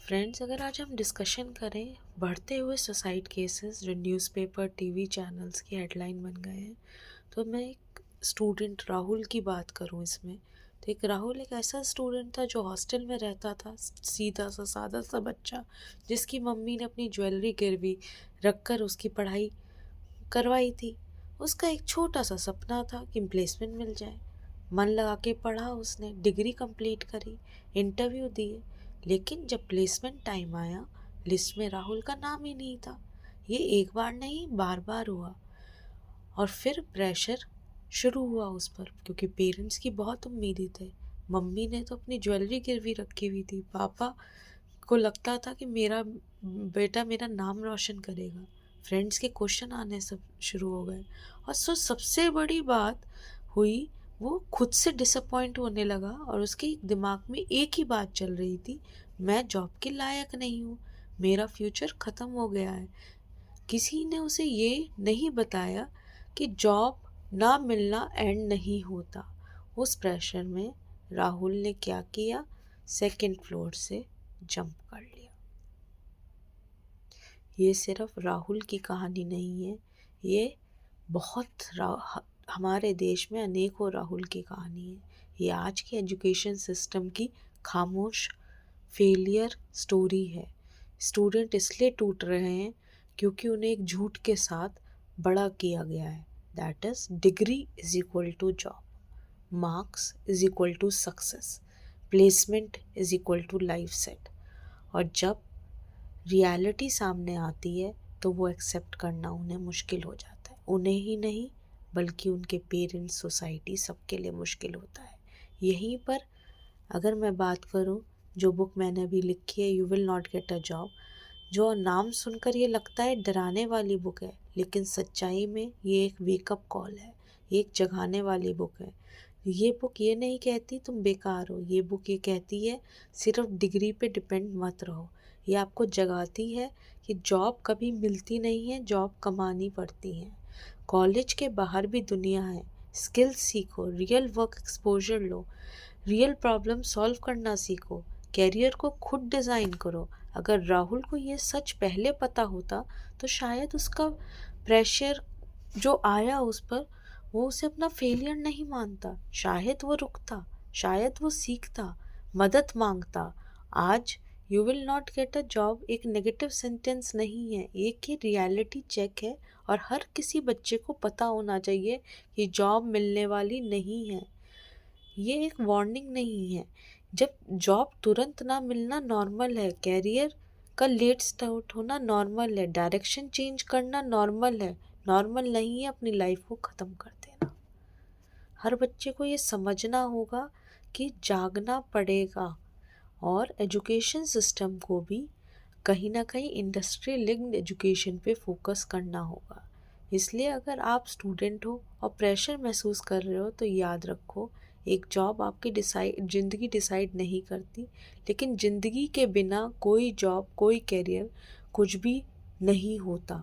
Friends, अगर आज हम डिस्कशन करें बढ़ते हुए सुसाइड केसेस जो न्यूज़पेपर टीवी चैनल्स की हेडलाइन बन गए हैं, तो मैं एक स्टूडेंट राहुल की बात करूं इसमें। तो राहुल एक ऐसा स्टूडेंट था जो हॉस्टल में रहता था, सीधा सा सादा सा बच्चा जिसकी मम्मी ने अपनी ज्वेलरी गिरवी रख कर उसकी पढ़ाई करवाई थी। उसका एक छोटा सा सपना था कि प्लेसमेंट मिल जाए। मन लगा के पढ़ा, उसने डिग्री कंप्लीट करी, इंटरव्यू दिए, लेकिन जब प्लेसमेंट टाइम आया लिस्ट में राहुल का नाम ही नहीं था। ये एक बार नहीं बार बार हुआ और फिर प्रेशर शुरू हुआ उस पर, क्योंकि पेरेंट्स की बहुत उम्मीदें थे। मम्मी ने तो अपनी ज्वेलरी गिरवी रखी हुई थी, पापा को लगता था कि मेरा बेटा मेरा नाम रोशन करेगा। फ्रेंड्स के क्वेश्चन आने सब शुरू हो गए और सबसे बड़ी बात हुई, वो खुद से डिसअपॉइंट होने लगा और उसके दिमाग में एक ही बात चल रही थी, मैं जॉब के लायक नहीं हूँ, मेरा फ्यूचर ख़त्म हो गया है। किसी ने उसे ये नहीं बताया कि जॉब ना मिलना एंड नहीं होता। उस प्रेशर में राहुल ने क्या किया, सेकंड फ्लोर से जंप कर लिया। ये सिर्फ राहुल की कहानी नहीं है, ये हमारे देश में अनेकों राहुल की कहानी है। ये आज के एजुकेशन सिस्टम की खामोश फेलियर स्टोरी है। स्टूडेंट इसलिए टूट रहे हैं क्योंकि उन्हें एक झूठ के साथ बड़ा किया गया है, that is degree is equal to job, marks is equal to success, placement is equal to life set. और जब रियलिटी सामने आती है तो वो एक्सेप्ट करना उन्हें मुश्किल हो जाता है। उन्हें ही नहीं बल्कि उनके पेरेंट्स, सोसाइटी, सबके लिए मुश्किल होता है। यहीं पर अगर मैं बात करूं, जो बुक मैंने अभी लिखी है, you will not get a job, जो नाम सुनकर ये लगता है डराने वाली बुक है, लेकिन सच्चाई में ये एक वेकअप कॉल है, एक जगाने वाली बुक है। ये बुक ये नहीं कहती तुम बेकार हो, ये बुक ये कहती है सिर्फ डिग्री पे डिपेंड मत रहो। ये आपको जगाती है कि जॉब कभी मिलती नहीं है, जॉब कमानी पड़ती है। कॉलेज के बाहर भी दुनिया है, स्किल्स सीखो, रियल वर्क एक्सपोजर लो, रियल प्रॉब्लम सॉल्व करना सीखो, कैरियर को खुद डिज़ाइन करो। अगर राहुल को ये सच पहले पता होता तो शायद उसका प्रेशर जो आया उस पर, वो उसे अपना फेलियर नहीं मानता, शायद वो रुकता, शायद वो सीखता, मदद मांगता। आज you will not get a job एक नेगेटिव सेंटेंस नहीं है, एक ही रियलिटी चेक है। और हर किसी बच्चे को पता होना चाहिए कि जॉब मिलने वाली नहीं है। ये एक वार्निंग नहीं है। जब जॉब तुरंत ना मिलना नॉर्मल है, कैरियर का लेट स्टार्ट होना नॉर्मल है, डायरेक्शन चेंज करना नॉर्मल है, नॉर्मल नहीं है अपनी लाइफ को ख़त्म कर देना। हर बच्चे को ये समझना होगा कि जागना पड़ेगा और एजुकेशन सिस्टम को भी कहीं ना कहीं इंडस्ट्री लिंक्ड एजुकेशन पे फोकस करना होगा। इसलिए अगर आप स्टूडेंट हो और प्रेशर महसूस कर रहे हो तो याद रखो, एक जॉब आपकी ज़िंदगी डिसाइड नहीं करती, लेकिन ज़िंदगी के बिना कोई जॉब, कोई कैरियर, कुछ भी नहीं होता।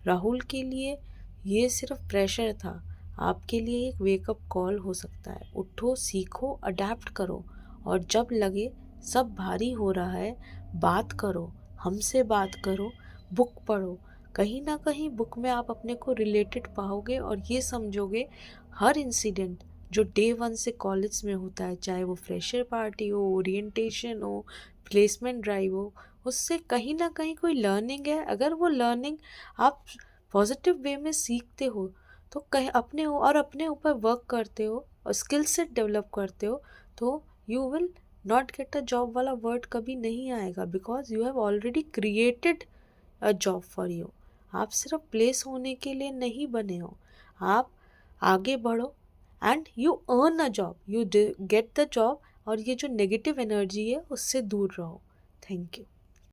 राहुल के लिए ये सिर्फ प्रेशर था, आपके लिए एक वेकअप कॉल हो सकता है। उठो, सीखो, अडेप्ट करो और जब लगे सब भारी हो रहा है, बात करो, हमसे बात करो, बुक पढ़ो। कहीं ना कहीं बुक में आप अपने को रिलेटेड पाओगे और ये समझोगे हर इंसिडेंट जो डे वन से कॉलेज में होता है, चाहे वो फ्रेशर पार्टी हो, ओरिएंटेशन हो, प्लेसमेंट ड्राइव हो, उससे कहीं ना कहीं कोई लर्निंग है। अगर वो लर्निंग आप पॉजिटिव वे में सीखते हो तो कहीं अपने ऊपर वर्क करते हो और स्किल सेट डेवलप करते हो, तो you will not get a job वाला वर्ड कभी नहीं आएगा, because you have already created a job for you. आप सिर्फ प्लेस होने के लिए नहीं बने हो, आप आगे बढ़ो and you earn a job, you get the job. और ये जो नेगेटिव एनर्जी है उससे दूर रहो। Thank you.